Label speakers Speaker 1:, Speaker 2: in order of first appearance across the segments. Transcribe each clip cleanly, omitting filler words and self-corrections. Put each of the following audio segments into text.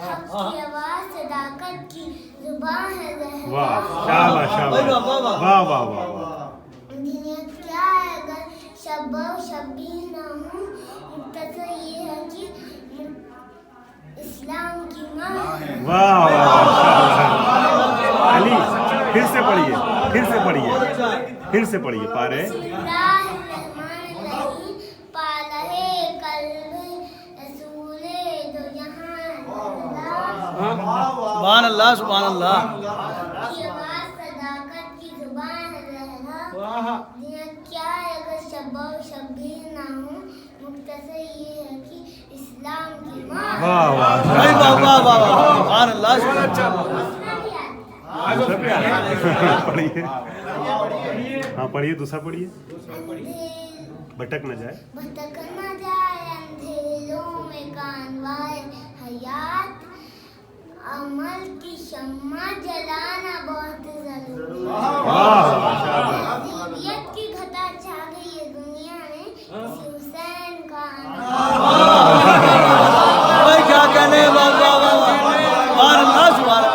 Speaker 1: حق کی آواز صداقت کی زبان ہے زہرا.
Speaker 2: واہ شاباش شاباش واہ واہ واہ واہ.
Speaker 1: دنیا کیا ہے اگر شب و شبیر نہ ہوں, مختصر یہ ہے کہ اسلام کی ماں ہے.
Speaker 2: واہ واہ علی پھر سے پڑھیے پھر سے پڑھیے پھر سے پڑھیے پارے.
Speaker 1: بسم اللہ الرحمن الرحیم. پالہ قلب رسول دو جہاں
Speaker 3: سبحان اللہ سبحان اللہ.
Speaker 1: کی آواز صداقت کی زبان ہے زہرا. دنیا کیا ہے اگر شب و شبیر نہ ہوں, مختصر یہ ہے کہ اسلام کی ماں ہے.
Speaker 2: واہ واہ
Speaker 3: واہ واہ واہ سبحان اللہ سبحان اللہ.
Speaker 2: پڑھیے ہاں پڑھیے دوسرا پڑھیے. بھٹک نہ جائے
Speaker 1: بھٹک نہ جائے اندھیروں میں کانوائے حیات, عمل کی شمع جلانا بہت ضروری ہے. تہذیبیت کی گھٹا چھا گئی ہے دنیا میں, کسی حسین کا
Speaker 3: بھائی کیا کہنے ہیں. واہ واہ واہ سبحان اللہ سبحان اللہ.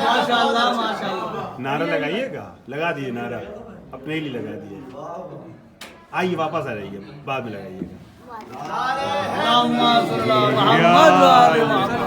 Speaker 3: ماشاء اللہ ماشاء اللہ.
Speaker 2: نعرہ لگائیے گا, لگا دیے نعرہ اپنے لیے لگا دیے. آئیے واپس آ جائیے بعد میں لگائیے گا.
Speaker 3: اللہم صلی اللہ محمد و آل محمد.